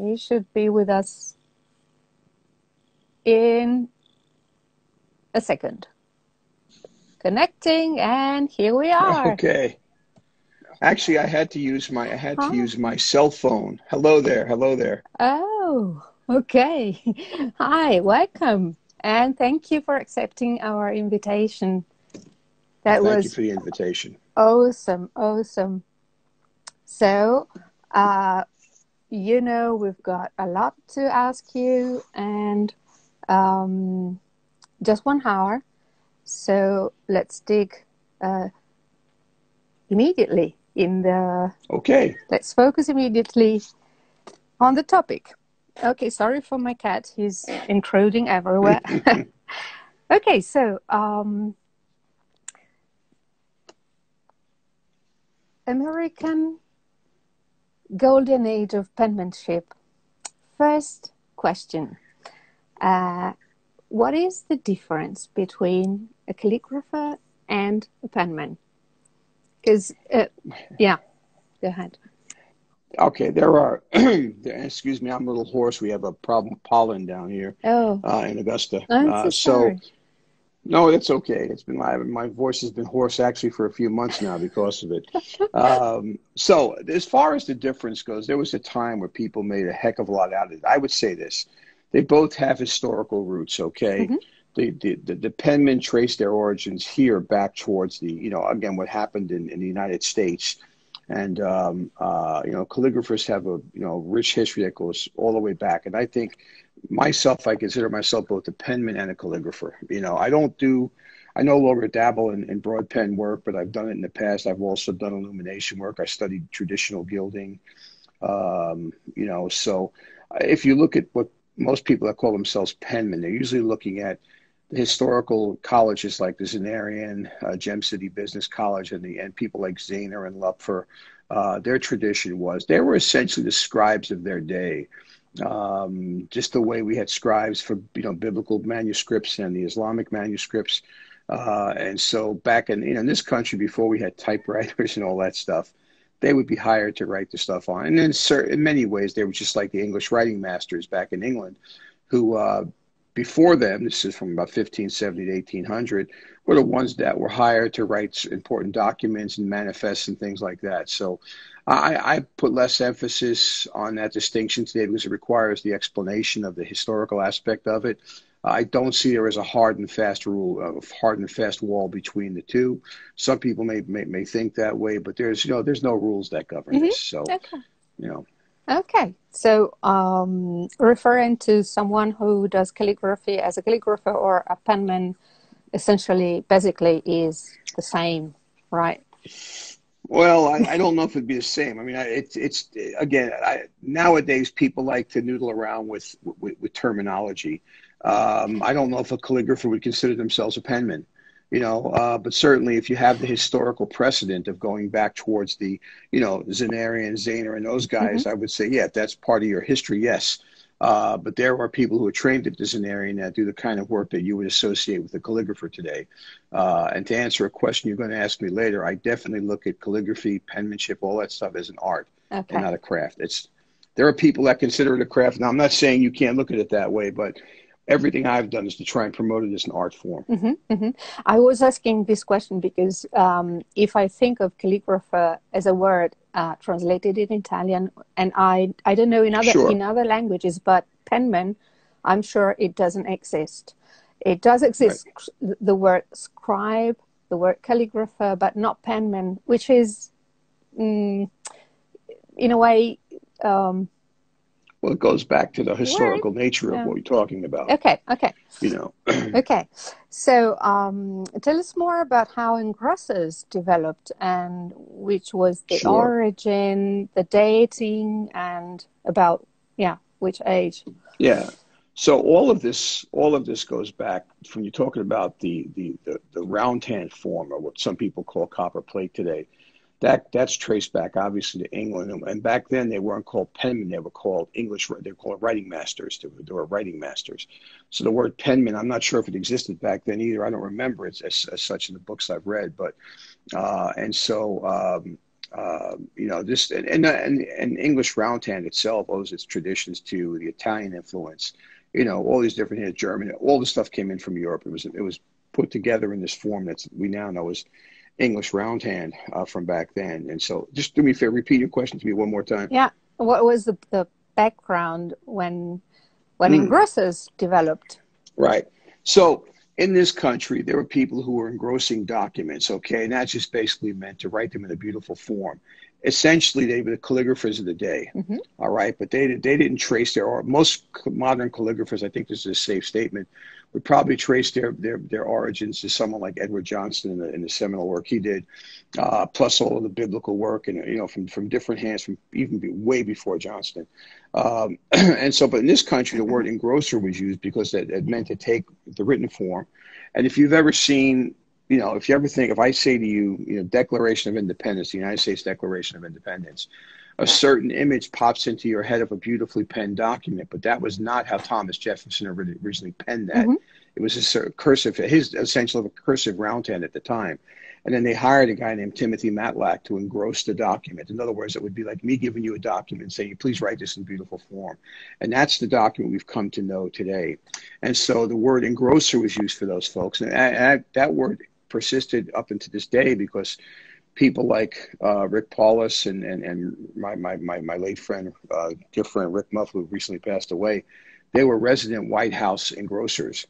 He should be with us in a second. Connecting, and here we are. Okay. Actually, I had to use my cell phone. Hello there. Hello there. Oh, okay. Hi, welcome. And thank you for accepting our invitation. That Thank you was for the invitation. awesome, awesome. So, we've got a lot to ask you, and just 1 hour. So let's dig immediately in the... Okay. Let's focus immediately on the topic. Okay, sorry for my cat. He's intruding everywhere. Okay, so American Golden Age of Penmanship. First question. What is the difference between a calligrapher and a penman? Because, yeah, go ahead. Okay, there are, excuse me, I'm a little hoarse. We have a problem with pollen down here in Augusta. I'm so sorry. No, that's okay. It's been live. My voice has been hoarse actually for a few months now because of it. So as far as the difference goes, there was a time where people made a heck of a lot out of it. I would say this. They both have historical roots, okay? The Pennmen trace their origins here back towards the, again, what happened in the United States. And, calligraphers have a, rich history that goes all the way back. And I think I consider myself both a penman and a calligrapher. I no longer dabble in broad pen work, but I've done it in the past. I've also done illumination work. I studied traditional gilding. So if you look at what most people that call themselves penmen, they're usually looking at the historical colleges like the Zenarian, Gem City Business College, and people like Zahner and Lupfer. Their tradition was they were essentially the scribes of their day. Just the way we had scribes for biblical manuscripts and the Islamic manuscripts. And so back in this country, before we had typewriters and all that stuff, they would be hired to write the stuff on. And in many ways, they were just like the English writing masters back in England, who before them, this is from about 1570 to 1800, were the ones that were hired to write important documents and manifests and things like that. So I put less emphasis on that distinction today because it requires the explanation of the historical aspect of it. I don't see there as a hard and fast wall between the two. Some people may think that way, but there's no rules that govern this. So, okay. Okay, so referring to someone who does calligraphy as a calligrapher or a penman, basically is the same, right? Well, I don't know if it'd be the same. I mean, nowadays people like to noodle around with terminology. I don't know if a calligrapher would consider themselves a penman. But certainly if you have the historical precedent of going back towards the, Zenarian, Zahner, and those guys, I would say, yeah, that's part of your history, yes. But there are people who are trained at the Zenarian that do the kind of work that you would associate with a calligrapher today. And to answer a question you're going to ask me later, I definitely look at calligraphy, penmanship, all that stuff as an art and not a craft. There are people that consider it a craft. Now, I'm not saying you can't look at it that way, but everything I've done is to try and promote it as an art form. I was asking this question because if I think of calligrapher as a word translated in Italian, and I don't know in other languages, but penman, I'm sure it doesn't exist. It does exist, the word scribe, the word calligrapher, but not penman, which is in a way... well, it goes back to the historical nature of what we're talking about. Okay. Okay. So tell us more about how Engrossers developed and which was the origin, the dating, and about, which age. Yeah. So all of this goes back from you're talking about the round hand form, or what some people call copper plate today. That's traced back obviously to England, and back then they weren't called penmen; they were called they were called writing masters. They were writing masters. So the word penman, I'm not sure if it existed back then either. I don't remember it as such in the books I've read, but You know, this and English roundhand itself owes its traditions to the Italian influence. You know, all these different here, German, all the stuff came in from Europe. It was put together in this form that we now know as English roundhand from back then. And so, just do me a favor, repeat your question to me one more time. Yeah, what was the background when engrossers developed? Right. So in this country, there were people who were engrossing documents, okay? And that just basically meant to write them in a beautiful form. Essentially, they were the calligraphers of the day, all right? But they didn't trace their art. Most modern calligraphers, I think this is a safe statement, would probably trace their origins to someone like Edward Johnston in the seminal work he did, plus all of the biblical work, and you know, from different hands, from even way before Johnston. And so, but in this country, the word engrosser was used because it meant to take the written form. And if you've ever seen, you know, if you ever think, if I say to you, you know, Declaration of Independence, the United States Declaration of Independence, a certain image pops into your head of a beautifully penned document, but that was not how Thomas Jefferson originally penned that. It was a cursive, his essential of a cursive roundhand at the time. And then they hired a guy named Timothy Matlack to engross the document. In other words, it would be like me giving you a document and saying, please write this in beautiful form. And that's the document we've come to know today. And so the word engrosser was used for those folks. And that word persisted up into this day because people like Rick Paulus and my late friend, dear friend Rick Muff, who recently passed away, they were resident White House engrossers.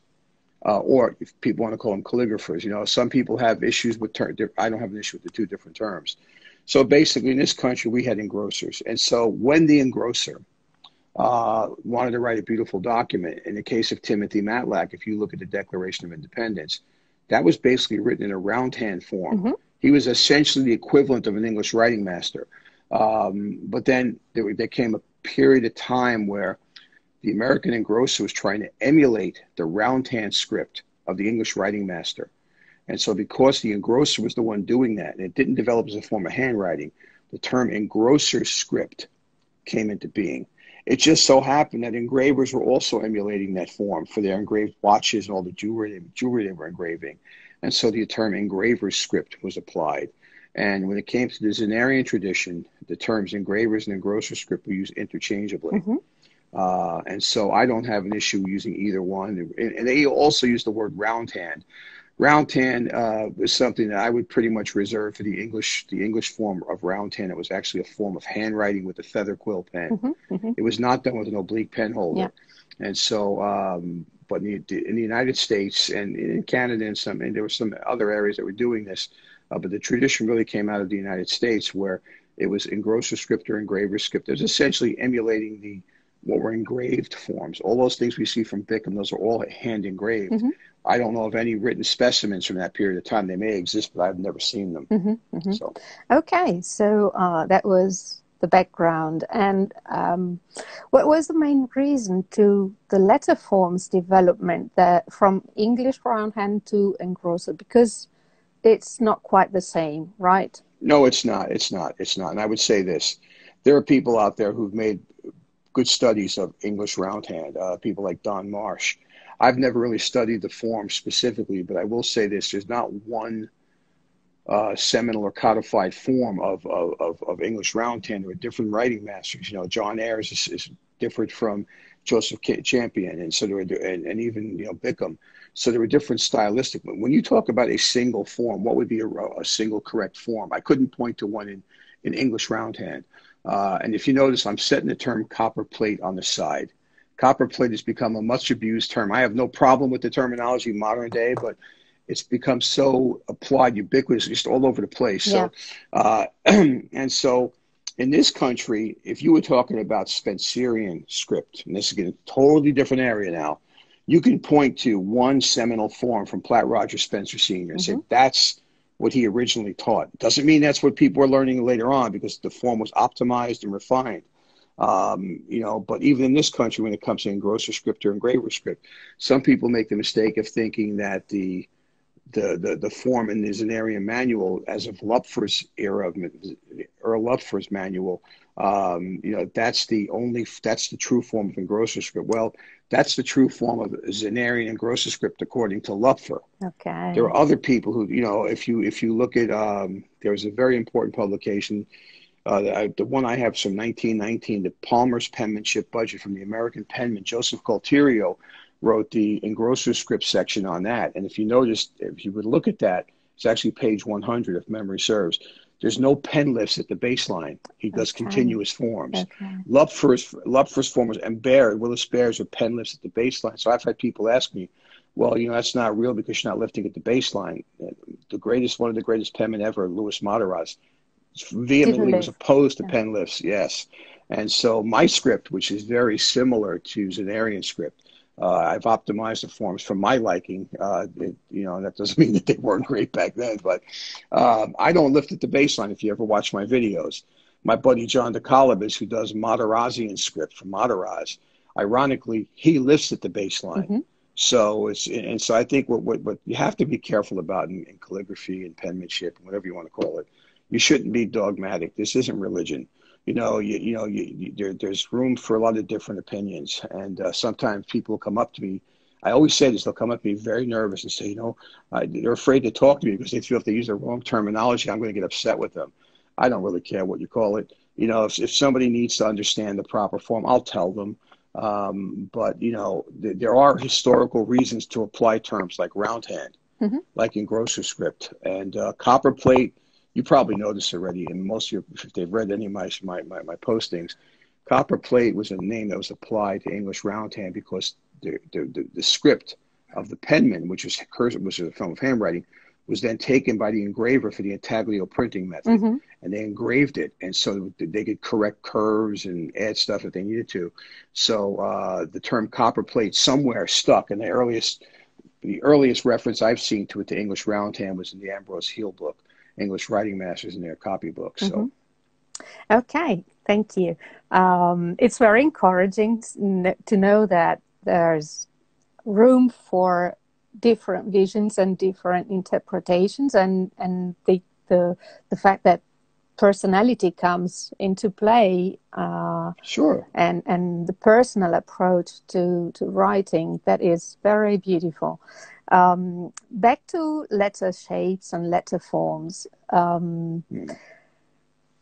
Or if people want to call them calligraphers. You know, some people have issues with I don't have an issue with the two different terms. So basically in this country, we had engrossers. And so when the engrosser wanted to write a beautiful document, in the case of Timothy Matlack, if you look at the Declaration of Independence, that was basically written in a roundhand form. He was essentially the equivalent of an English writing master. But then there came a period of time where the American engrosser was trying to emulate the roundhand script of the English writing master. And so because the engrosser was the one doing that, and it didn't develop as a form of handwriting, the term engrosser script came into being. It just so happened that engravers were also emulating that form for their engraved watches and all the jewelry they were engraving. And so the term engraver's script was applied. And when it came to the Zenarian tradition, the terms engravers and engrosser script were used interchangeably. And so I don't have an issue using either one. And they also use the word roundhand. Roundhand is something that I would pretty much reserve for the English form of roundhand. It was actually a form of handwriting with a feather quill pen. It was not done with an oblique pen holder. And so, but in the United States and in Canada and there were some other areas that were doing this, but the tradition really came out of the United States, where it was engrosser script or engraver script. It was essentially emulating what were engraved forms. All those things we see from Bickham, those are all hand engraved. I don't know of any written specimens from that period of time. They may exist, but I've never seen them. So. Okay, so that was the background. And what was the main reason to the letter forms development from English roundhand to engrosser? Because it's not quite the same, right? No, it's not. And I would say this. There are people out there who've made good studies of English roundhand, people like Don Marsh. I've never really studied the form specifically, but I will say this: there's not one seminal or codified form of English roundhand. There are different writing masters. You know, John Ayres is different from Joseph Champion, and so there were, and even Bickham. So there were different stylistic. But when you talk about a single form, what would be a single correct form? I couldn't point to one in English roundhand. And if you notice, I'm setting the term copper plate on the side. Copper plate has become a much abused term. I have no problem with the terminology modern day, but it's become so applied, ubiquitous, just all over the place. So, and so in this country, if you were talking about Spencerian script, and this is a totally different area now, you can point to one seminal form from Platt Roger Spencer Sr. and say, that's what he originally taught. Doesn't mean that's what people are learning later on, because the form was optimized and refined. But even in this country, when it comes to engrosser script or engraver script, some people make the mistake of thinking that the form in the Zenarian manual, as of Lupfer's era, Earl Lupfer's manual, That's the true form of Engrosser script. Well, that's the true form of Zenarian Engrosser script according to Lupfer. Okay. There are other people who, if you look at, there's a very important publication, the one I have is from 1919, the Palmer's Penmanship Budget from the American penman. Joseph Colterio wrote the Engrosser script section on that. And if you notice, if you would look at that, it's actually page 100 if memory serves. There's no pen lifts at the baseline. He does continuous forms. Okay. Lupfer's forms and Willis Baer's are pen lifts at the baseline. So I've had people ask me, well, that's not real because you're not lifting at the baseline. One of the greatest penmen ever, Louis Matarazzo, vehemently was opposed to pen lifts. Yes. And so my script, which is very similar to Zenarian script, I've optimized the forms for my liking. That doesn't mean that they weren't great back then, but I don't lift at the baseline if you ever watch my videos. My buddy John DeCalibus, who does Matarazzian script for Matarazzo, ironically, he lifts at the baseline. Mm-hmm. So I think what you have to be careful about in calligraphy and penmanship, whatever you want to call it, you shouldn't be dogmatic. This isn't religion. There's room for a lot of different opinions. And sometimes people come up to me. I always say this, they'll come up to me very nervous and say, they're afraid to talk to me because they feel if they use the wrong terminology, I'm going to get upset with them. I don't really care what you call it. If somebody needs to understand the proper form, I'll tell them. But there are historical reasons to apply terms like roundhand, mm-hmm. like Engrosser script, and copperplate. You probably know this already, and most of you, if they've read any of my postings, copperplate was a name that was applied to English roundhand because the script of the penman, which was a form of handwriting, was then taken by the engraver for the intaglio printing method, mm-hmm. and they engraved it, and so they could correct curves and add stuff if they needed to. So the term copperplate somewhere stuck, and the earliest reference I've seen to it to English roundhand was in the Ambrose Heel book, English Writing Masters in their copybook. So, mm-hmm. Okay, thank you. It's very encouraging to know that there's room for different visions and different interpretations, and the fact that personality comes into play. Sure. And the personal approach to writing, that is very beautiful. Back to letter shapes and letter forms.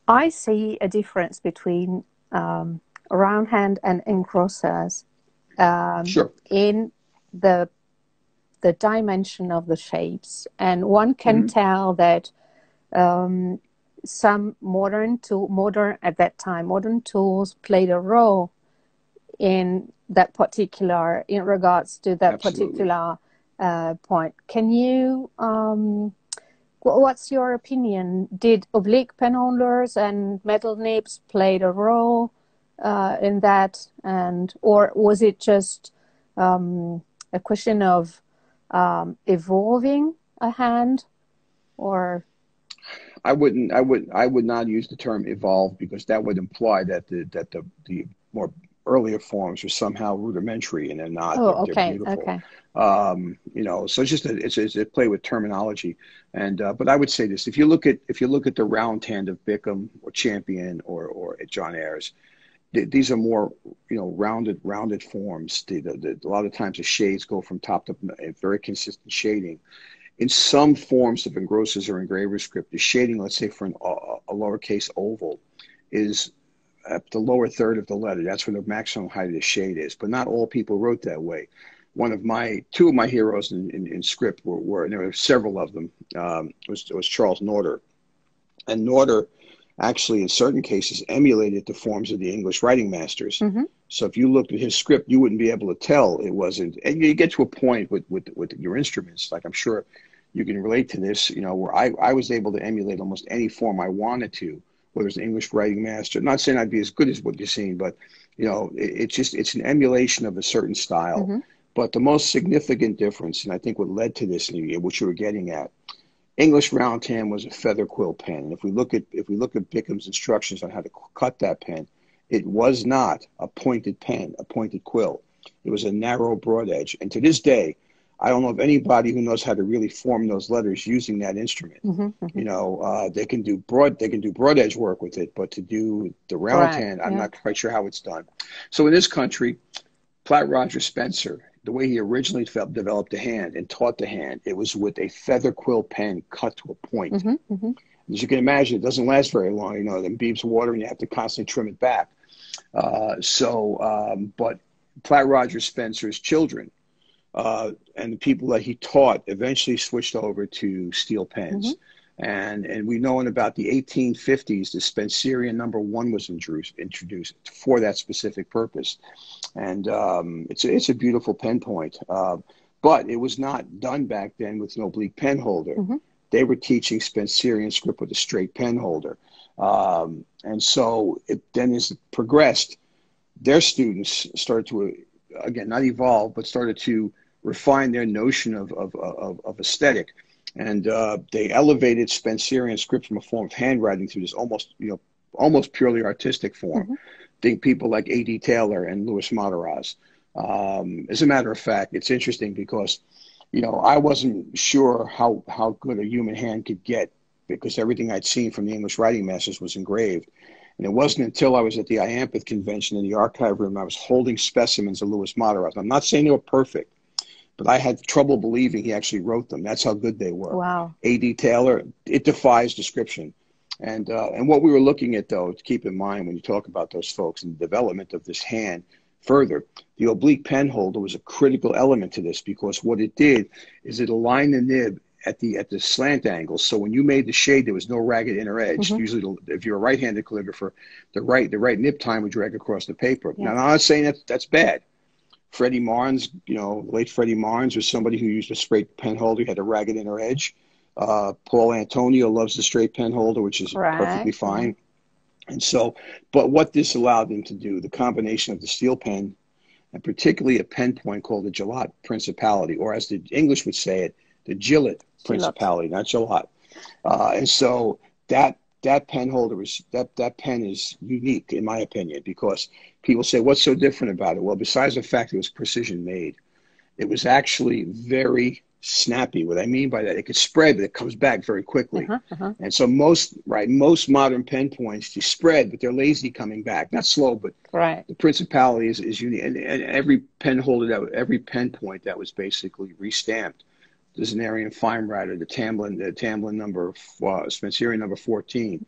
I see a difference between roundhand and engrossers sure. in the dimension of the shapes, and one can mm-hmm. tell that some modern tools played a role in regards to that Absolutely. particular point. Can you, what's your opinion? Did oblique penholders and metal nibs played a role in that, or was it just a question of evolving a hand? Or I would not use the term evolve, because that would imply that the more earlier forms are somehow rudimentary, and they're not. Oh, they're okay, beautiful. okay. So it's a play with terminology, and but I would say this: if you look at the round hand of Bickham or Champion or John Ayres, these are more rounded forms. A lot of times the shades go from top to a very consistent shading. In some forms of engrossers or engraver script, the shading, let's say for a lowercase oval, is at the lower third of the letter. That's where the maximum height of the shade is. But not all people wrote that way. Two of my heroes in script were, and there were several of them, was Charles Norder. And Norder actually, in certain cases, emulated the forms of the English writing masters. Mm-hmm. So if you looked at his script, you wouldn't be able to tell it wasn't. And you get to a point with your instruments, like I'm sure you can relate to this, where I was able to emulate almost any form I wanted to, whether it's an English writing master. I'm not saying I'd be as good as what you're seeing, but it's an emulation of a certain style. Mm-hmm. But the most significant difference, and I think what led to this, which you were getting at, English roundhand was a feather quill pen. And if we look at Bickham's instructions on how to cut that pen, it was not a pointed pen, a pointed quill. It was a narrow broad edge. And to this day, I don't know of anybody who knows how to really form those letters using that instrument. You know, they can do broad edge work with it, but to do the round hand, I'm not quite sure how it's done. So in this country, Platt Roger Spencer, the way he originally developed the hand and taught the hand, it was with a feather quill pen cut to a point. As you can imagine, it doesn't last very long. You know, it imbibes water and you have to constantly trim it back. But Platt Roger Spencer's children and the people that he taught eventually switched over to steel pens. And we know in about the 1850s, the Spencerian #1 was introduced for that specific purpose. And it's a beautiful pen point. But it was not done back then with an oblique pen holder. They were teaching Spencerian script with a straight pen holder. And so it then as it progressed, their students started to, again, not evolve, but started to refine their notion of aesthetic. And they elevated Spencerian script from a form of handwriting to this almost purely artistic form. Think people like A.D. Taylor and Louis Mataraz. As a matter of fact, it's interesting because, you know, I wasn't sure how good a human hand could get because everything I'd seen from the English writing masters was engraved. And it wasn't until I was at the IAMPIT convention in the archive room, I was holding specimens of Louis Mataraz. I'm not saying they were perfect, but I had trouble believing he actually wrote them. That's how good they were. Wow. A.D. Taylor, it defies description. And what we were looking at, though, to keep in mind when you talk about those folks and the development of this hand further, the oblique pen holder was a critical element to this because what it did is it aligned the nib at the slant angle. So when you made the shade, there was no ragged inner edge. Usually, if you're a right-handed calligrapher, the right nib time would drag across the paper. Now, I'm not saying that's bad. Freddie Marnes, you know, late Freddie Marnes was somebody who used a straight pen holder, had a ragged inner edge. Paul Antonio loves the straight pen holder, which is perfectly fine. And so, but what this allowed them to do, the combination of the steel pen and particularly a pen point called the Gillot Principality, or as the English would say it, the Gillot Principality, not Gillot. And so that pen holder is, that pen is unique in my opinion, because people say, what's so different about it? Well, besides the fact it was precision made, it was actually very snappy. What I mean by that, it could spread, but it comes back very quickly. And so most modern pen points, you spread, but they're lazy coming back. Not slow, but the Principality is unique. And every pen holder, every pen point that was basically restamped. The Zanarian Fine Writer, the Tamblin Spencerian #14,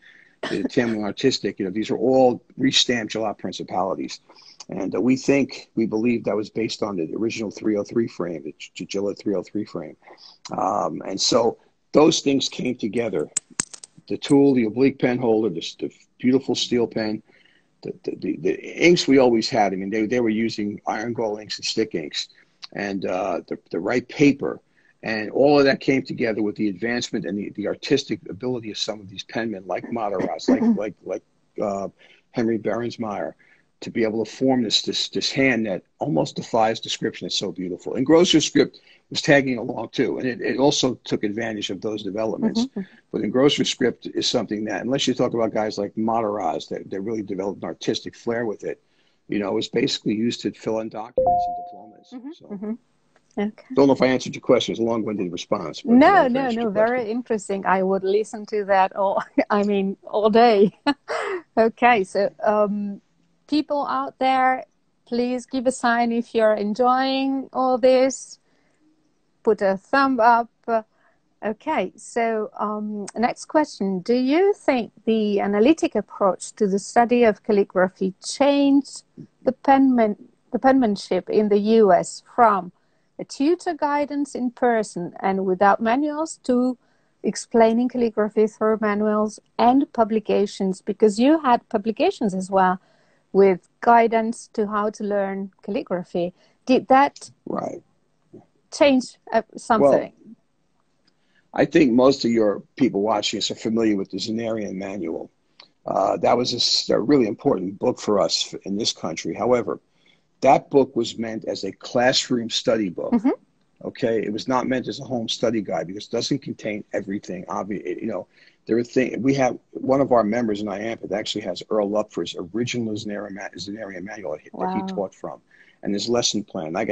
the Tamblin Artistic, you know, these are all restamped Gillot Principalities. And we believe that was based on the original 303 frame, the Gillot 303 frame. And so those things came together. The tool, the oblique pen holder, the beautiful steel pen, the inks we always had. I mean, they were using iron gall inks and stick inks, and the right paper. And all of that came together with the advancement and the artistic ability of some of these penmen, like Mataraz, like Henry Berensmeyer, to be able to form this hand that almost defies description. It's so beautiful. Engrosser script was tagging along too, and it also took advantage of those developments. But Engrosser script is something that, unless you talk about guys like Mataraz, that really developed an artistic flair with it, you know, it was basically used to fill in documents and diplomas. So. Okay. Don't know if I answered your question. It's a long-winded response. No, very interesting. I would listen to that all day. Okay, so people out there, please give a sign if you're enjoying all this. Put a thumb up. Okay, so next question. Do you think the analytic approach to the study of calligraphy changed the penmanship in the US from a tutor guidance in person and without manuals to explaining calligraphy through manuals and publications? Because you had publications as well with guidance to how to learn calligraphy. Did that change something? Well, I think most of your people watching us are familiar with the Zanarian Manual. That was a really important book for us in this country. However, that book was meant as a classroom study book. Okay, it was not meant as a home study guide because it doesn't contain everything. You know, there are things, we have, one of our members in IAMP actually has Earl Lupfer's original Zanarian manual that he taught from, and his lesson plan. I've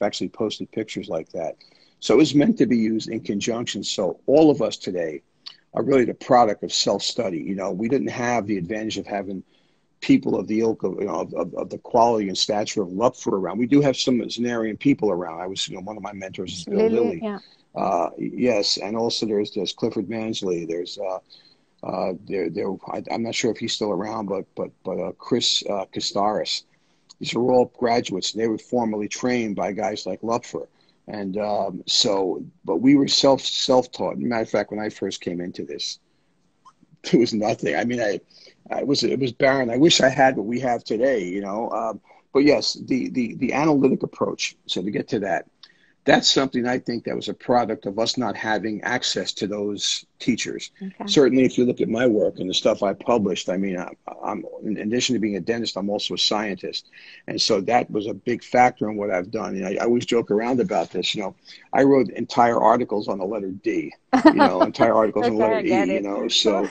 actually posted pictures like that. So it was meant to be used in conjunction. So all of us today are really the product of self-study. You know, we didn't have the advantage of having people of the ilk of, you know, of the quality and stature of Lupfer around. We do have some Zanarian people around. I was, you know, one of my mentors is Bill Lilly. Yeah. Yes, and also there's Clifford Mansley. There's I'm not sure if he's still around, but Chris Kastaris. These are all graduates. They were formerly trained by guys like Lupfer, and but we were self-taught. Matter of fact, when I first came into this, there was nothing. I mean, it was barren. I wish I had what we have today, you know. But yes, the analytic approach. So to get to that. That's something I think that was a product of us not having access to those teachers. Okay. Certainly, if you look at my work and the stuff I published, I mean, I'm in addition to being a dentist, I'm also a scientist. And so that was a big factor in what I've done. And I always joke around about this. You know, I wrote entire articles on the letter D, you know, entire articles on the letter E, you know. So,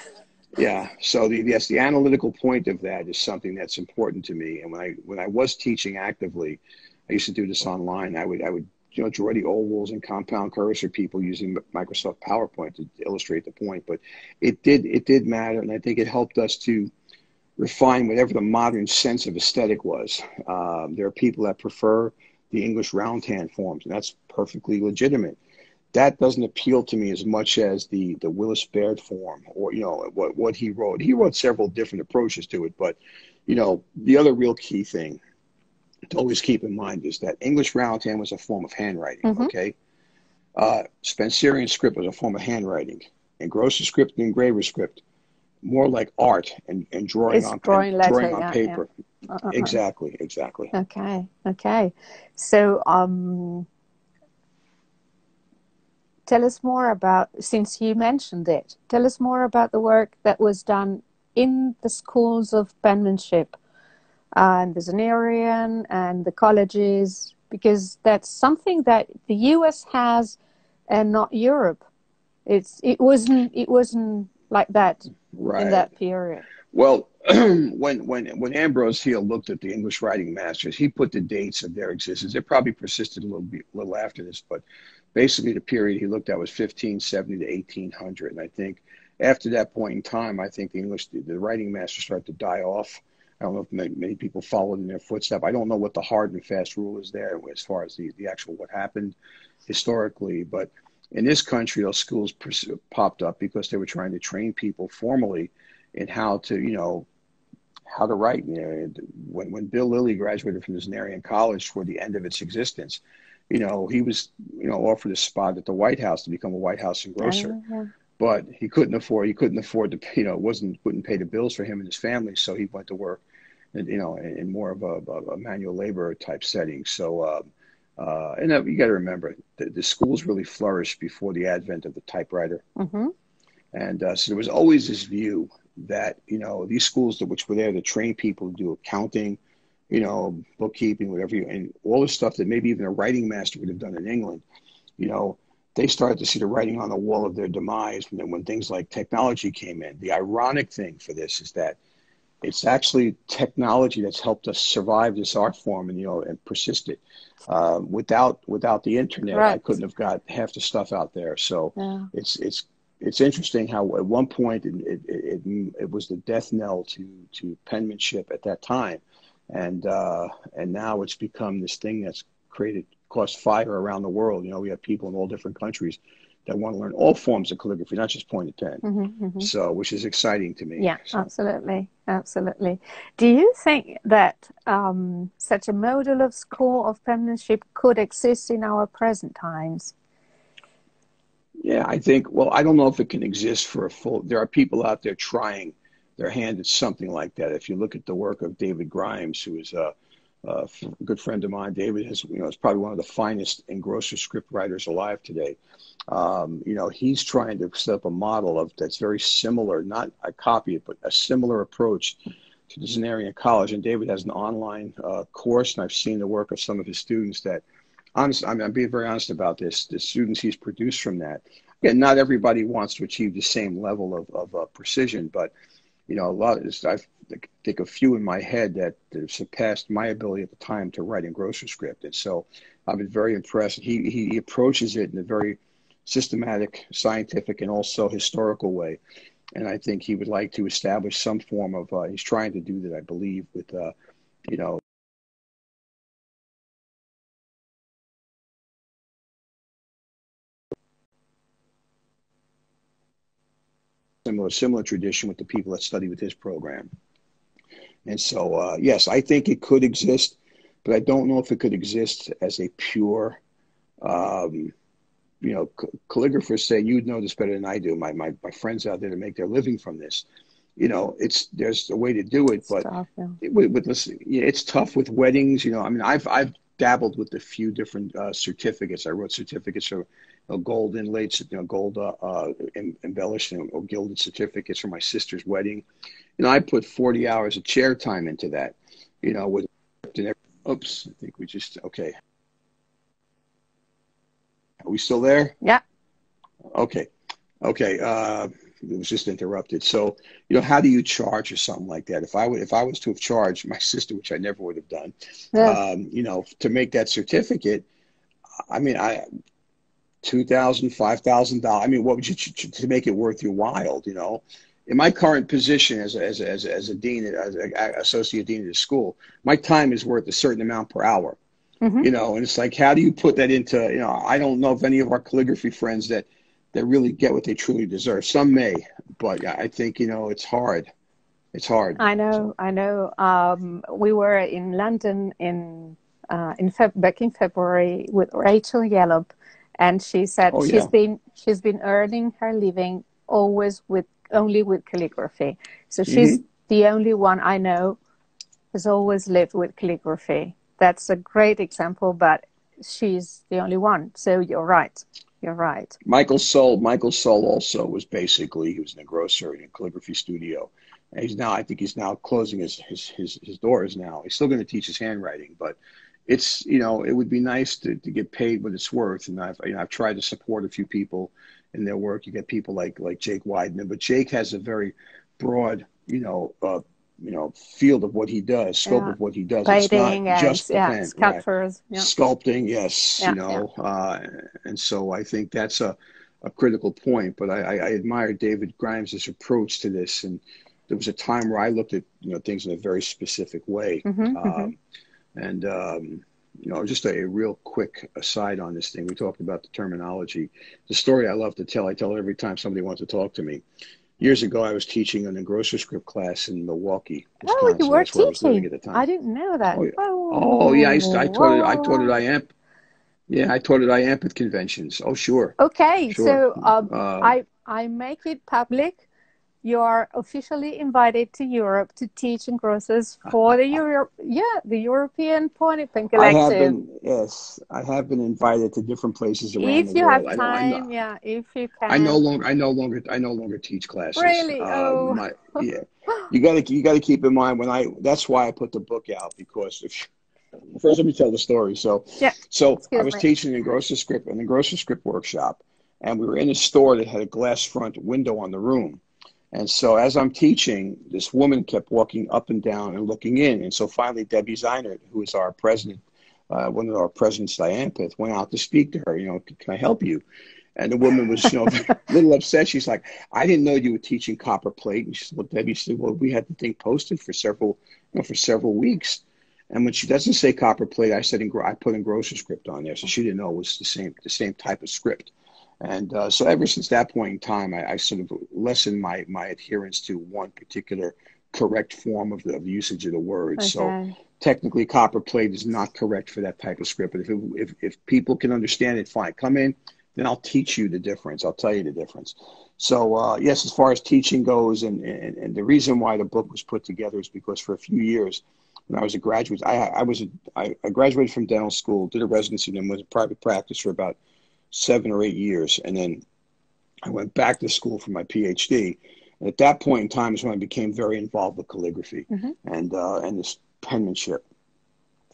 yeah. So, the analytical point of that is something that's important to me. And when I was teaching actively, I used to do this online. I would you know, draw the ovals and compound curves for people using Microsoft PowerPoint to illustrate the point. But it did matter, and I think it helped us to refine whatever the modern sense of aesthetic was. There are people that prefer the English round hand forms, and that's perfectly legitimate. That doesn't appeal to me as much as the Willis Baird form, or, you know, what he wrote. He wrote several different approaches to it, but, you know, the other real key thing to always keep in mind is that English round hand was a form of handwriting, okay? Spencerian script was a form of handwriting. Engrosser script and engraver script, more like art and drawing on paper. Yeah. Exactly. Okay. So tell us more about, since you mentioned it, tell us more about the work that was done in the schools of penmanship. And the Zanarian and the colleges, because that's something that the U.S. has and not Europe. It wasn't like that in that period. Well, when Ambrose Hill looked at the English writing masters, he put the dates of their existence. It probably persisted a little after this, but basically the period he looked at was 1570 to 1800. And I think after that point in time, I think the writing masters started to die off. I don't know if many people followed in their footsteps. I don't know what the hard and fast rule is there as far as the actual what happened historically. But in this country, those schools popped up because they were trying to train people formally in how to, you know, how to write. You know, when Bill Lilly graduated from the Zanarian College toward the end of its existence, you know, he was, you know, offered a spot at the White House to become a White House engrosser. But he couldn't afford to, you know, wouldn't pay the bills for him and his family. So he went to work, you know, in more of a manual labor type setting. So, and you got to remember, the schools really flourished before the advent of the typewriter. And so there was always this view that, you know, these schools which were there to train people to do accounting, you know, bookkeeping, whatever, and all the stuff that maybe even a writing master would have done in England, you know, they started to see the writing on the wall of their demise when things like technology came in. The ironic thing for this is that it's actually technology that's helped us survive this art form and, you know, and persist it. Without the internet, I couldn't have got half the stuff out there. So it's interesting how at one point it was the death knell to penmanship at that time, and now it's become this thing that's caused fire around the world. You know, we have people in all different countries that want to learn all forms of calligraphy, not just pointed pen. So, which is exciting to me. Yeah, so. Absolutely. Do you think that such a model of school of penmanship could exist in our present times? Yeah, I think, well, I don't know if it can exist for there are people out there trying their hand at something like that. If you look at the work of David Grimes, who is a good friend of mine. David is probably one of the finest Engrosser script writers alive today. You know, he's trying to set up a model that's very similar, not a copy it, but a similar approach to the Zanarian College. And David has an online course, and I've seen the work of some of his students that, honestly, I'm being very honest about this. The students he's produced from that, yeah, not everybody wants to achieve the same level of precision, but you know, I think a few in my head that surpassed my ability at the time to write Engrosser script. And so I've been very impressed. He approaches it in a very systematic, scientific, and also historical way. And I think he would like to establish some form of, he's trying to do that, I believe, with, you know, similar tradition with the people that study with his program. And so, yes, I think it could exist, but I don't know if it could exist as a pure, um, you know, calligraphers say, you'd know this better than I do. My friends out there that make their living from this, you know, there's a way to do it, but tough, yeah. listen, yeah, it's tough with weddings. You know, I mean, I've dabbled with a few different certificates. I wrote certificates for gold inlays, you know, gold embellished or gilded certificates for my sister's wedding. You know, I put 40 hours of chair time into that. You know, with oops, I think we just okay. Are we still there? Yeah. Okay. Okay. It was just interrupted. So, you know, how do you charge or something like that? If I was to have charged my sister, which I never would have done, Yeah. you know, to make that certificate, I mean, $2,000, $5,000. I mean, what would you to make it worth your while? You know, in my current position as a dean, as an associate dean of the school, my time is worth a certain amount per hour. Mm-hmm. You know, and it's like, how do you put that into? You know, I don't know if any of our calligraphy friends that really get what they truly deserve. Some may, but I think, you know, it's hard. It's hard. I know. We were in London back in February with Rachel Yellop, and she said Oh, she's yeah. been earning her living only with calligraphy. So she's Mm-hmm. the only one I know who's always lived with calligraphy. That's a great example, but she's the only one. So you're right. You're right. Michael Soul also was basically, he was an engrosser in a calligraphy studio. And I think he's now closing his doors now. He's still going to teach his handwriting, but it's, you know, it would be nice to get paid what it's worth. And I've tried to support a few people in their work. You get people like Jake Weidman, but Jake has a very broad, field of what he does, scope of what he does. It's not Painting and just the pen, right? sculptures. Yeah. Sculpting, yes, Yeah, you know, and so I think that's a critical point. But I admire David Grimes' approach to this, and there was a time where I looked at, you know, things in a very specific way. And you know, just a real quick aside on this thing. We talked about the terminology. The story I love to tell, I tell it every time somebody wants to talk to me. Years ago, I was teaching an Engrosser script class in Milwaukee, Wisconsin. You were That's where I was living teaching. at the time. I didn't know that. Oh, yeah. Oh, yeah. I taught it. I taught at IAMP. Yeah, I taught at IAMP at conventions. Oh, sure. Okay, Sure. so I make it public. You are officially invited to Europe to teach Engrossers for the European Pony Pen Collective. Yes, I have been invited to different places around the If you world. have time, yeah, if you I can. no longer teach classes. Really? Oh. Yeah, you got to keep in mind that's why I put the book out, because first let me tell the story. So I was teaching an Engrosser script workshop, and we were in a store that had a glass front window on the room. And so as I'm teaching, this woman kept walking up and down and looking in. And so finally, Debbie Zeinert, who is our president, one of our presidents, Dianpith, went out to speak to her. You know, can I help you? And the woman was, you know, a little upset. She's like, I didn't know you were teaching copper plate. And she said, well, Debbie said, well, we had the thing posted for several weeks. And when she doesn't say copper plate, I put Engrosser script on there. So she didn't know it was the same type of script. And so ever since that point in time, I sort of lessened my adherence to one particular correct form of the usage of the word. Okay. So technically, copper plate is not correct for that type of script. But if people can understand it, fine. Come in, then I'll teach you the difference. I'll tell you the difference. So yes, as far as teaching goes, and the reason why the book was put together is because for a few years, when I was a graduate, I graduated from dental school, did a residency, and then was in private practice for about 7 or 8 years. And then I went back to school for my PhD. And at that point in time is when I became very involved with calligraphy and this penmanship.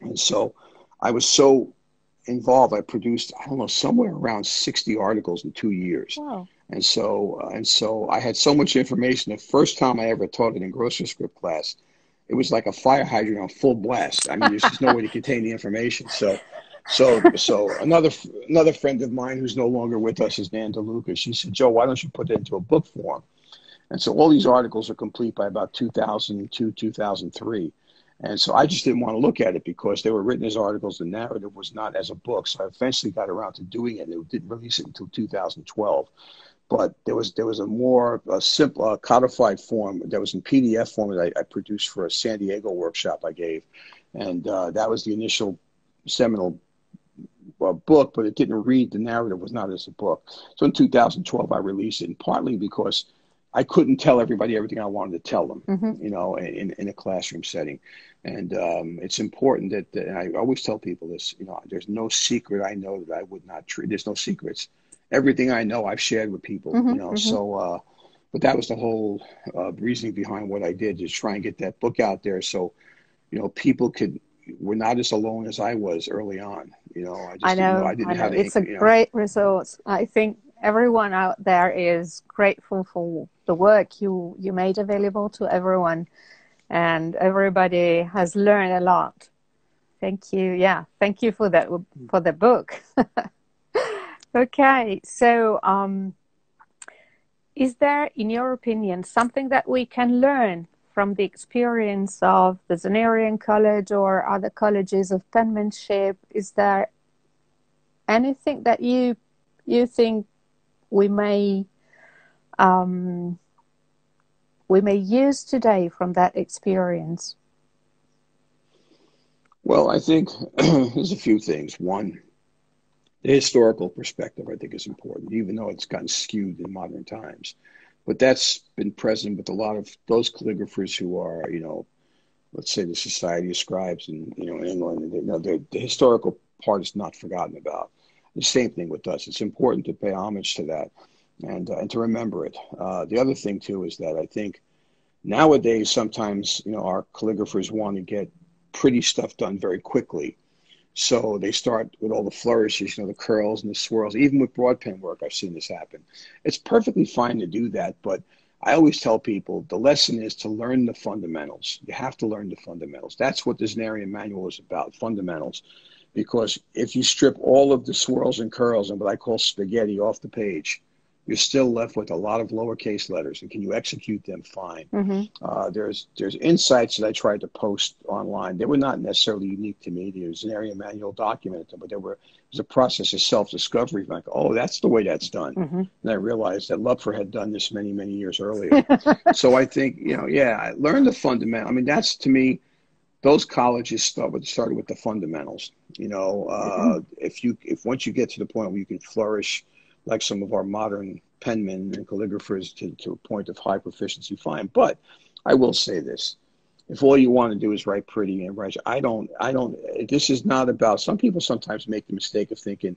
And so I was so involved, I produced, I don't know, somewhere around 60 articles in 2 years. Wow. And so I had so much information. The first time I ever taught an Engrosser script class, it was like a fire hydrant on full blast. I mean, there's just no way to contain the information. So another friend of mine who's no longer with us is Nan DeLuca. She said, Joe, why don't you put it into a book form? And so all these articles are complete by about 2002, 2003. And so I just didn't want to look at it because they were written as articles. The narrative was not as a book. So I eventually got around to doing it, and it didn't release it until 2012. But there was a simple codified form that was in PDF form that I produced for a San Diego workshop I gave. And that was the initial seminal book, but it didn't read, the narrative was not as a book. So in 2012, I released it, and partly because I couldn't tell everybody everything I wanted to tell them, in a classroom setting. And it's important that, and I always tell people this, there's no secret I know that I would not treat. There's no secrets. Everything I know, I've shared with people, So, but that was the whole reasoning behind what I did, to try and get that book out there, so people were not as alone as I was early on. I know. I didn't have any. It's a great resource. I think everyone out there is grateful for the work you made available to everyone, and everybody has learned a lot. Thank you. Yeah, thank you for that, for the book. Okay, so is there, in your opinion, something that we can learn from the experience of the Zenarian College or other colleges of penmanship? Is there anything that you think we may use today from that experience? Well, I think there's a few things. One, the historical perspective, I think, is important, even though it's gotten skewed in modern times. But that's been present with a lot of those calligraphers who are, let's say the Society of Scribes in, England. The historical part is not forgotten about. The same thing with us. It's important to pay homage to that and to remember it. The other thing, too, is that I think nowadays sometimes, our calligraphers want to get pretty stuff done very quickly. So they start with all the flourishes, the curls and the swirls. Even with broad pen work, I've seen this happen. It's perfectly fine to do that, but I always tell people the lesson is to learn the fundamentals. You have to learn the fundamentals. That's what the Zenarian manual is about, fundamentals. Because if you strip all of the swirls and curls and what I call spaghetti off the page, you're still left with a lot of lowercase letters. And can you execute them? Fine. There's insights that I tried to post online. They were not necessarily unique to me. The Zenarian manual documented them, but it was a process of self-discovery. Like, oh, that's the way that's done. And I realized that Lupfer had done this many, many years earlier. So I think, I learned the fundamental. I mean, that's, to me, those colleges started with the fundamentals. If once you get to the point where you can flourish like some of our modern penmen and calligraphers to a point of high proficiency, fine. But I will say this: if all you want to do is write pretty and write, this is not about. Some people sometimes make the mistake of thinking,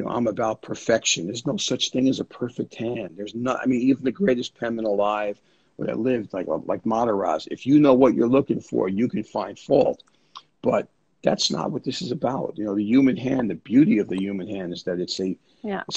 I'm about perfection. There's no such thing as a perfect hand. There's not. I mean, even the greatest penman alive, that lived, like Mataraz, if you know what you're looking for, you can find fault. But that's not what this is about. The human hand, the beauty of the human hand is that it's a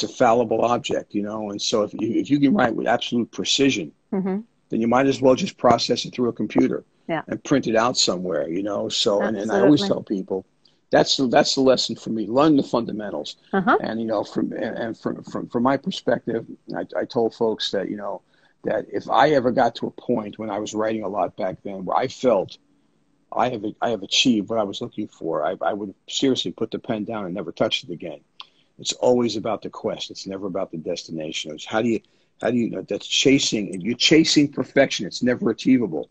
fallible object, and so if you can write with absolute precision, then you might as well just process it through a computer and print it out somewhere, So, and I always tell people, that's the lesson for me. Learn the fundamentals. And from my perspective, I told folks that, that if I ever got to a point when I was writing a lot back then where I felt I have achieved what I was looking for, I would seriously put the pen down and never touch it again. It's always about the quest. It's never about the destination. It's how do you that's chasing, and you're chasing perfection. It's never achievable.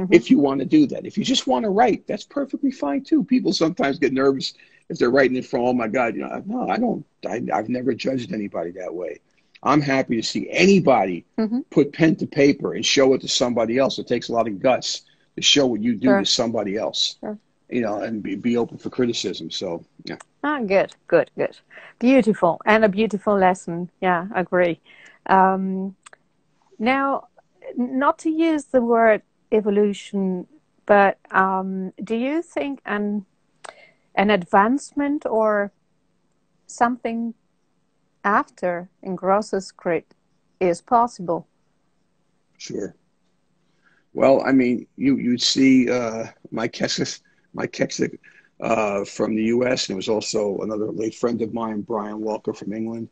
If you want to do that. If you just want to write, that's perfectly fine too. People sometimes get nervous if they're writing it from, oh my God, no, I don't, I've never judged anybody that way. I'm happy to see anybody put pen to paper and show it to somebody else. It takes a lot of guts to show what you do to somebody else, and be open for criticism. So, yeah. Good. Beautiful. And a beautiful lesson. Yeah, I agree. Now, not to use the word evolution, but do you think an advancement or something after Engrosser script is possible. Sure. Well, I mean, you'd see Mike Keswick from the U.S., and it was also another late friend of mine, Brian Walker from England.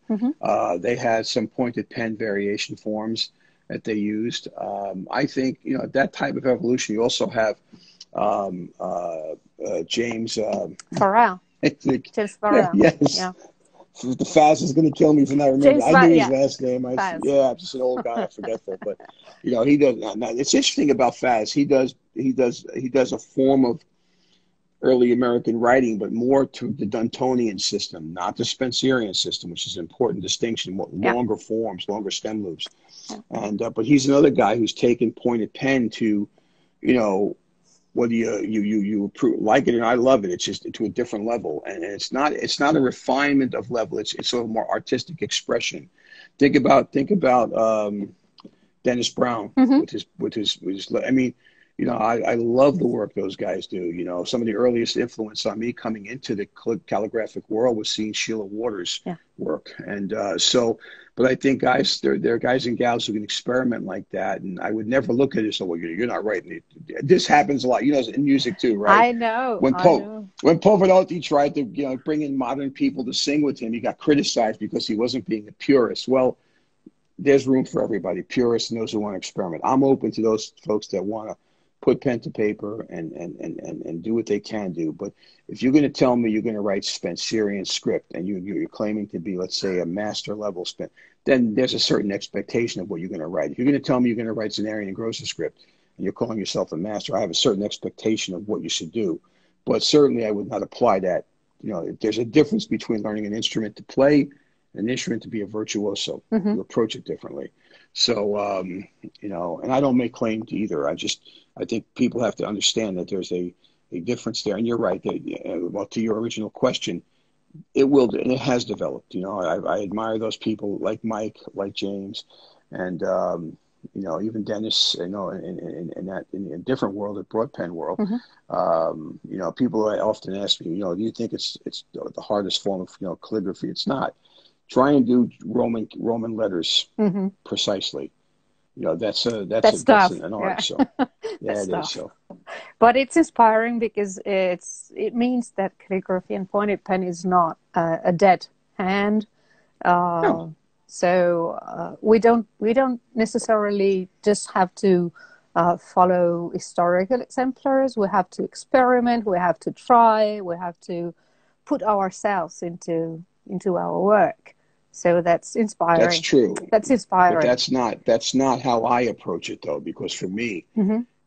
They had some pointed pen variation forms that they used. I think, that type of evolution. You also have James Farrell. I think. James Farrell. Yes. Yeah. The Faz is going to kill me for not remembering. I knew his last name. I'm just an old guy. I forgetful, but he does. Now, it's interesting about Faz. He does a form of early American writing, but more to the Duntonian system, not the Spencerian system, which is an important distinction. Longer forms, longer stem loops, and but he's another guy who's taken pointed pen to, whether you approve, like it or not, I love it. It's just to a different level, and it's not a refinement of level. It's sort of more artistic expression. Think about Dennis Brown with his. I mean, I love the work those guys do. Some of the earliest influence on me coming into the calligraphic world was seeing Sheila Waters' work, and but I think there are guys and gals who can experiment like that, and I would never look at it as, you're not writing. This happens a lot, in music too, right? I know. When Pavarotti tried to, bring in modern people to sing with him, he got criticized because he wasn't being a purist. Well, there's room for everybody, purists and those who want to experiment. I'm open to those folks that want to put pen to paper and do what they can do. But if you're going to tell me you're going to write Spencerian script and you're claiming to be, let's say, a master level then there's a certain expectation of what you're going to write. If you're going to tell me you're going to write Zenarian and Engrosser script and you're calling yourself a master, I have a certain expectation of what you should do. But certainly I would not apply that. There's a difference between learning an instrument to play and an instrument to be a virtuoso. You approach it differently. So, and I don't make claim to either. I think people have to understand that there's a difference there. And you're right. Well, to your original question, it will, and it has developed. I admire those people like Mike, like James, and even Dennis. In a different world, a broad pen world. People often ask me, do you think it's the hardest form of calligraphy? It's not. Try and do Roman letters precisely. That's an art. So it is. So, but it's inspiring because it means that calligraphy and pointed pen is not a dead hand. No. So we don't necessarily just have to follow historical exemplars. We have to experiment. We have to try. We have to put ourselves into our work. So that's inspiring. That's true. That's inspiring. But that's not how I approach it, though, because for me,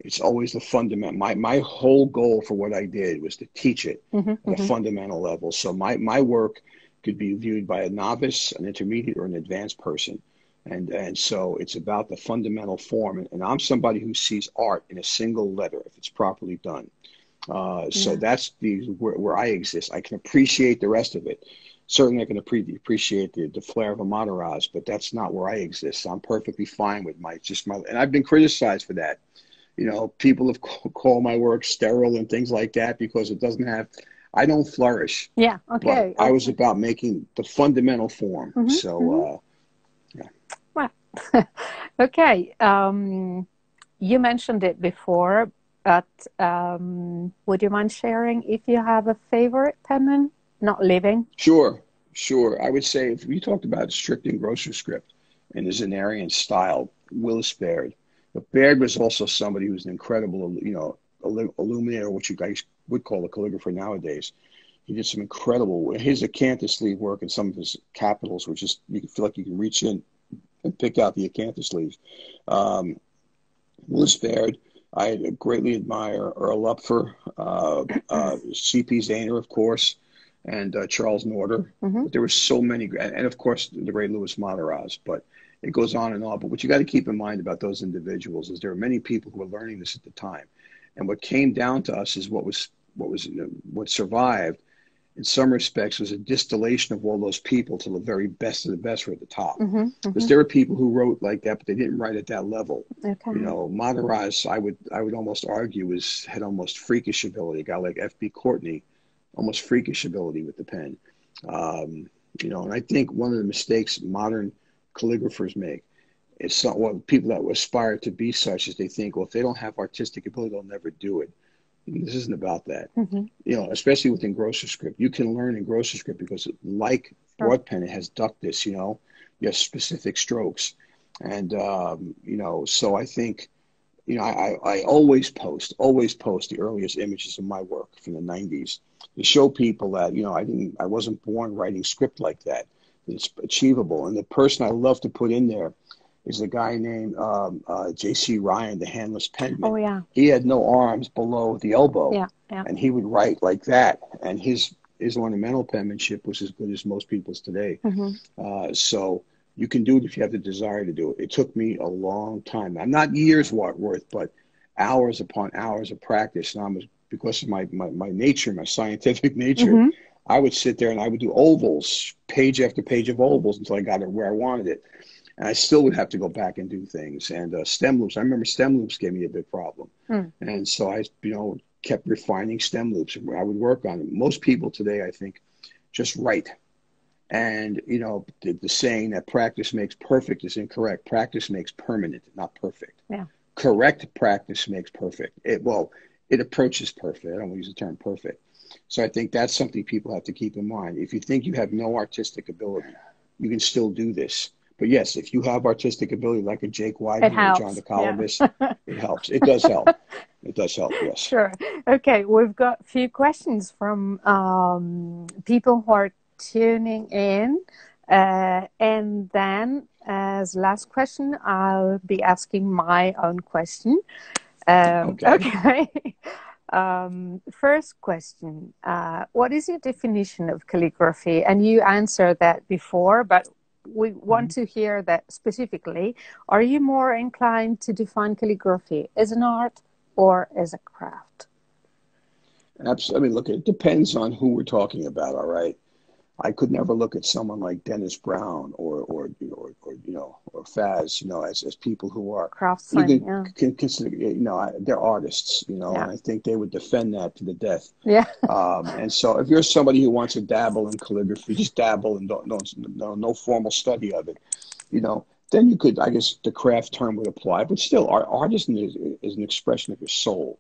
it's always the fundamental. My whole goal for what I did was to teach it at a fundamental level. So my work could be viewed by a novice, an intermediate, or an advanced person. And so it's about the fundamental form. And I'm somebody who sees art in a single letter if it's properly done. So that's where I exist. I can appreciate the rest of it. Certainly I can appreciate the flair of a Matarazzo, but that's not where I exist. So I'm perfectly fine with and I've been criticized for that. People have called my work sterile and things like that because it doesn't have, I don't flourish. Yeah, okay. But I was about making the fundamental form. So, yeah. Well, okay. You mentioned it before, but would you mind sharing if you have a favorite penman? Not living? Sure. I would say if you talked about strict Engrosser script and the Zenarian style, Willis Baird. But Baird was also somebody who was an incredible, illuminator, what you guys would call a calligrapher nowadays. He did some incredible, his acanthus sleeve work and some of his capitals, which is, you feel like you can reach in and pick out the acanthus sleeves. Willis Baird, I greatly admire Earl Lupfer, C.P. Zahner, of course, and Charles Norder. But there were so many, and of course the great Louis Matarazzo, but it goes on and on. But what you got to keep in mind about those individuals is there are many people who were learning this at the time, and what came down to us is what survived in some respects was a distillation of all those people to the very best of the best were at the top. Because there were people who wrote like that, but they didn't write at that level. Matarazzo, I would almost argue had almost freakish ability. A guy like F.B. Courtney, almost freakish ability with the pen. And I think one of the mistakes modern calligraphers make is people that aspire to be such is they think, well, if they don't have artistic ability, they'll never do it. And this isn't about that. Especially with Engrosser script. You can learn Engrosser script because like broad pen, it has ductus, you have specific strokes. And, so I think, I always post the earliest images of my work from the 90s to show people that, I wasn't born writing script like that. It's achievable. And the person I love to put in there is a guy named J.C. Ryan, the handless penman. Oh, yeah. He had no arms below the elbow. Yeah. And he would write like that. And his ornamental penmanship was as good as most people's today. So you can do it if you have the desire to do it. It took me a long time. I'm not years worth, but hours upon hours of practice. And because of my nature, my scientific nature, I would sit there and I would do ovals, page after page of ovals until I got it where I wanted it. And I still would have to go back and do things. And stem loops, I remember stem loops gave me a big problem. And so I, kept refining stem loops. And I would work on it. Most people today, I think, just write. And, the saying that practice makes perfect is incorrect. Practice makes permanent, not perfect. Yeah. Correct practice makes perfect. It approaches perfect. I don't want to use the term perfect. So I think that's something people have to keep in mind. If you think you have no artistic ability, you can still do this. But yes, if you have artistic ability like a Jake Wyden or John DeColobus, it helps. It does help. It does help, yes. Sure. Okay, we've got a few questions from people who are tuning in. And then as last question, I'll be asking my own question. Okay. First question, what is your definition of calligraphy? And you answered that before, but we want to hear that specifically. Are you more inclined to define calligraphy as an art or as a craft? Absolutely. Look, it depends on who we're talking about, all right? I could never look at someone like Dennis Brown or Faz, as people who are craftsmen. Can consider, they're artists, and I think they would defend that to the death. Yeah. And so, if you're somebody who wants to dabble in calligraphy, just dabble and no formal study of it, then you could, I guess, the craft term would apply. But still, artist is an expression of your soul.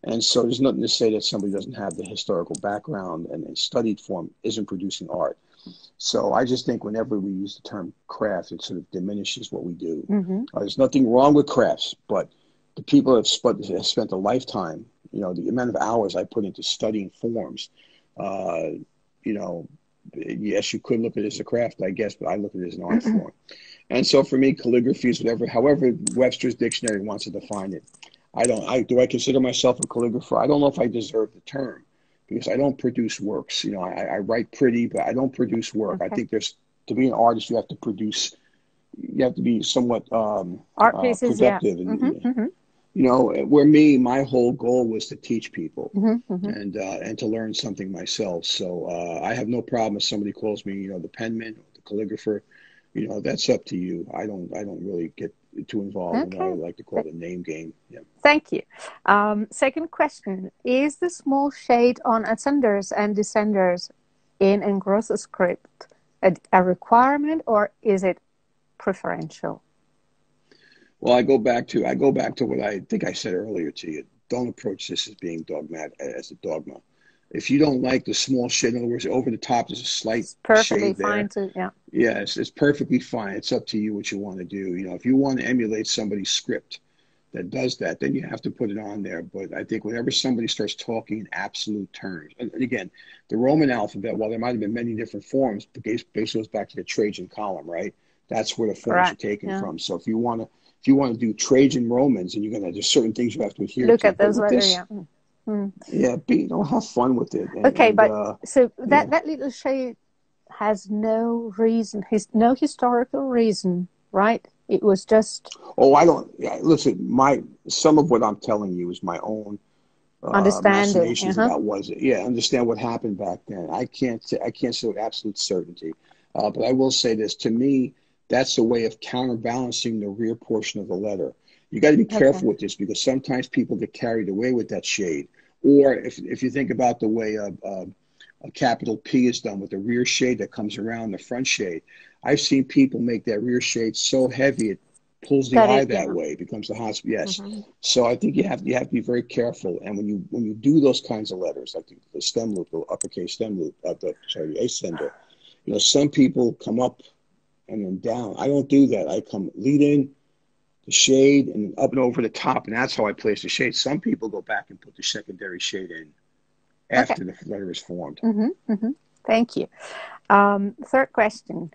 And so there's nothing to say that somebody doesn't have the historical background and studied form isn't producing art. So I just think whenever we use the term craft, it sort of diminishes what we do. There's nothing wrong with crafts, but the people that have spent a lifetime, the amount of hours I put into studying forms, yes, you could look at it as a craft, I guess, but I look at it as an art form. And so for me, calligraphy is however Webster's dictionary wants to define it. Do I consider myself a calligrapher? I don't know if I deserve the term because I don't produce works. I write pretty, but I don't produce work. Okay. I think to be an artist, you have to produce, you have to be somewhat art pieces, productive. Yeah. And, where my whole goal was to teach people and to learn something myself. So I have no problem if somebody calls me, the penman, the calligrapher. That's up to you. I don't really get too involved in what I like to call the name game. Yeah. Thank you. Second question, is the small shade on ascenders and descenders in Engrosser script a requirement or is it preferential? Well, I go back to what I think I said earlier to you. Don't approach this as being as a dogma. If you don't like the small shade, in other words, over the top, there's a slight shade there. Fine too, yeah. Yes, it's perfectly fine. It's up to you what you want to do. If you want to emulate somebody's script that does that, then you have to put it on there. But I think whenever somebody starts talking in absolute terms, and again, the Roman alphabet, while there might have been many different forms, basically goes back to the Trajan column, right? That's where the forms are taken from. So if you want to do Trajan Romans, and there's certain things you have to adhere to. Look at those letters, yeah. Yeah, have fun with it. That little shade has no reason, no historical reason, right? It was just. Oh, I don't. Yeah, listen, some of what I'm telling you is my own understanding about was it. Yeah, understand what happened back then. I can't say with absolute certainty, but I will say this: to me, that's a way of counterbalancing the rear portion of the letter. You got to be careful with this because sometimes people get carried away with that shade. Or if you think about the way A capital P is done with the rear shade that comes around the front shade. I've seen people make that rear shade so heavy it pulls the eye that way. It becomes the hospital. Yes. So I think you have to be very careful. And when you do those kinds of letters, like the stem loop, the uppercase stem loop, the ascender, you know, some people come up and then down. I don't do that. I come lead in the shade and up and over the top, and that's how I place the shade. Some people go back and put the secondary shade in after the letter is formed. Thank you. Third question.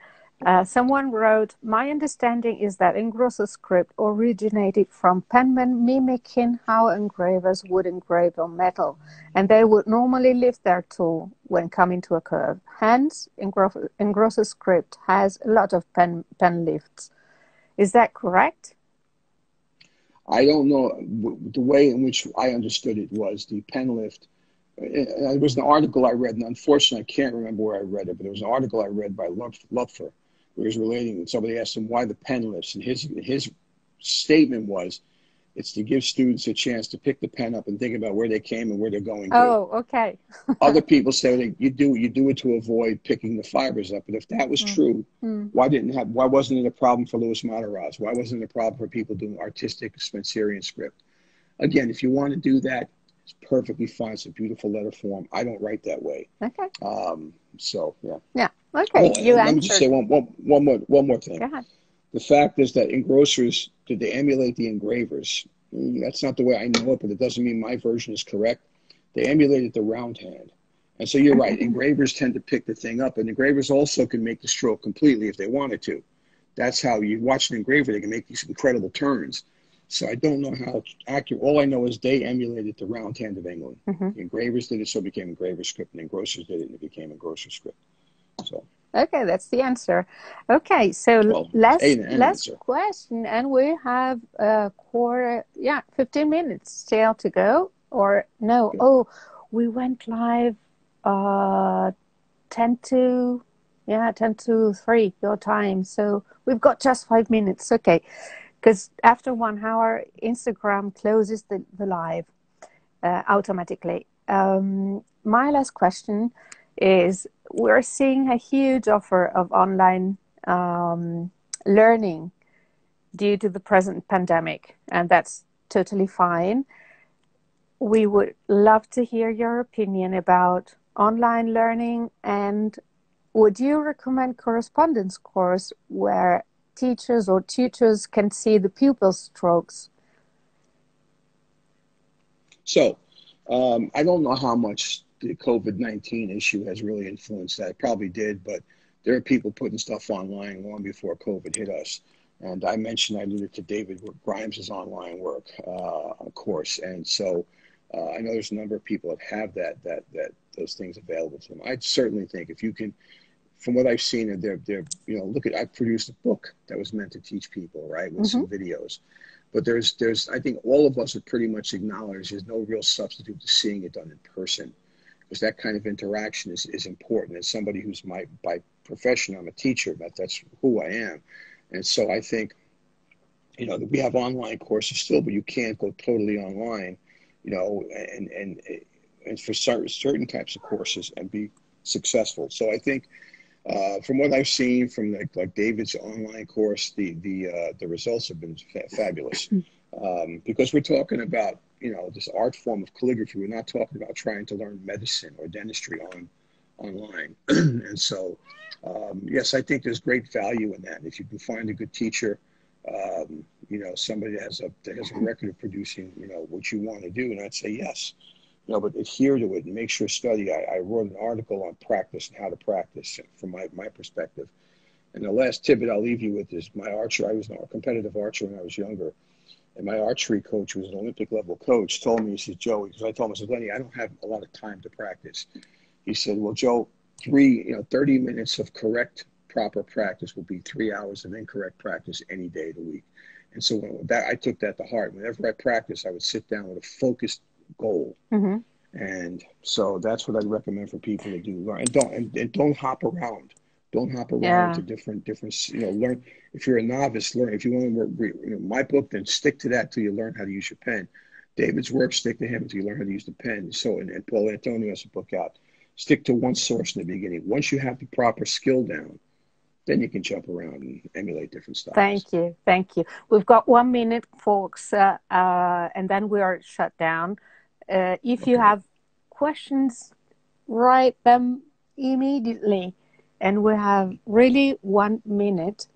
Someone wrote, my understanding is that Engrosser script originated from penmen mimicking how engravers would engrave on metal, and they would normally lift their tool when coming to a curve. Hence, Engrosser script has a lot of pen lifts. Is that correct? I don't know. The way in which I understood it was the pen lift. It was an article I read, and unfortunately I can't remember where I read it, but it was an article I read by Lupfer, where he was relating, and somebody asked him why the pen lifts, and his statement was, it's to give students a chance to pick the pen up and think about where they came and where they're going to. Oh, okay. Other people say you do it to avoid picking the fibers up, but if that was true, why wasn't it a problem for Louis Matarazzo? Why wasn't it a problem for people doing artistic Spencerian script? Again, if you want to do that, it's perfectly fine. It's a beautiful letter form. I don't write that way. Okay. So yeah. Yeah. Okay. Let me just say one more thing. Go ahead. The fact is that engrossers, did they emulate the engravers? That's not the way I know it, but it doesn't mean my version is correct. They emulated the round hand. And so you're right. Engravers tend to pick the thing up, and engravers also can make the stroke completely if they wanted to. That's how you watch an engraver. They can make these incredible turns. So I don't know how accurate. All I know is they emulated the round hand of England. The engravers did it, so it became engraver script, and engrossers did it, and it became engrosser script. So. Okay, that's the answer. Okay, so last question, and we have 15 minutes still to go. Or no, okay. We went live 10 to 3 your time. So we've got just 5 minutes. Okay. Because after 1 hour, Instagram closes the live automatically. My last question is, we're seeing a huge offer of online learning due to the present pandemic, and that's totally fine. We would love to hear your opinion about online learning, and would you recommend correspondence course where teachers or tutors can see the pupils' strokes? So, I don't know how much the COVID-19 issue has really influenced that. It probably did, but there are people putting stuff online long before COVID hit us. And I alluded to David Grimes' online work course. And so I know there's a number of people that have those things available to them. I'd certainly think if you can, from what I've seen, I produced a book that was meant to teach people, right, with some videos. But I think all of us would pretty much acknowledge there's no real substitute to seeing it done in person, because that kind of interaction is important. As somebody who's by profession, I'm a teacher, that's who I am. And so I think, we have online courses still, but you can't go totally online, and for certain types of courses and be successful. So I think, from what I've seen from like David's online course, the results have been fabulous, because we're talking about this art form of calligraphy. We're not talking about trying to learn medicine or dentistry online, and so yes, I think there's great value in that. If you can find a good teacher, somebody that has a record of producing what you want to do, and I'd say yes. But adhere to it and make sure study. I wrote an article on practice and how to practice from my perspective. And the last tidbit I'll leave you with is my archer. I was a competitive archer when I was younger. And my archery coach, who was an Olympic level coach, told me, he said, Joe, because I told him, I said, Lenny, I don't have a lot of time to practice. He said, well, Joe, 30 minutes of correct, proper practice will be 3 hours of incorrect practice any day of the week. And so I took that to heart. Whenever I practice, I would sit down with a focused goal. And so that's what I'd recommend for people to do. Learn and don't hop around. Don't hop around to different. Learn. If you're a novice, learn. If you want to work, my book, then stick to that till you learn how to use your pen. David's work, stick to him until you learn how to use the pen. So and Paul Antonio has a book out. stick to one source in the beginning. Once you have the proper skill down, then you can jump around and emulate different styles. Thank you. Thank you. We've got 1 minute, folks, and then we are shut down. If you have questions, write them immediately. And we have really 1 minute.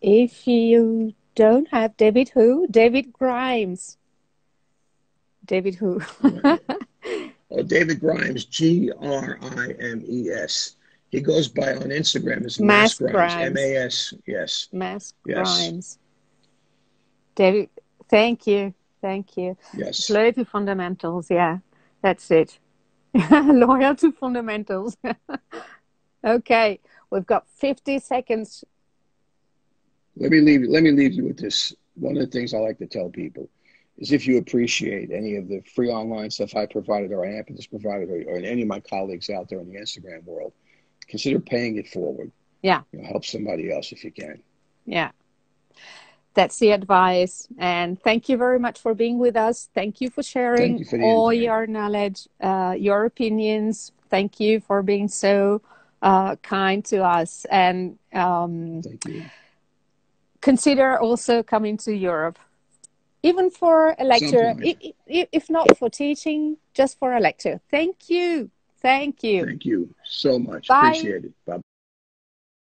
If you don't have David who? David Grimes. David who? David Grimes, Grimes. He goes by on Instagram as Mask Grimes. M-A-S, yes. Mask Grimes. David, thank you. Thank you. Yes. Loyal to fundamentals, yeah. That's it. Loyal to fundamentals. Okay, we've got 50 seconds. Let me leave you with this. One of the things I like to tell people is if you appreciate any of the free online stuff I provided or Anthony's provided or any of my colleagues out there in the Instagram world, consider paying it forward. Yeah. Help somebody else if you can. Yeah. That's the advice. And thank you very much for being with us. Thank you for sharing all your knowledge, your opinions. Thank you for being so kind to us. And thank you. Consider also coming to Europe, even for a lecture, if not for teaching, just for a lecture. Thank you. Thank you. Thank you so much. Bye. Appreciate it. Bye.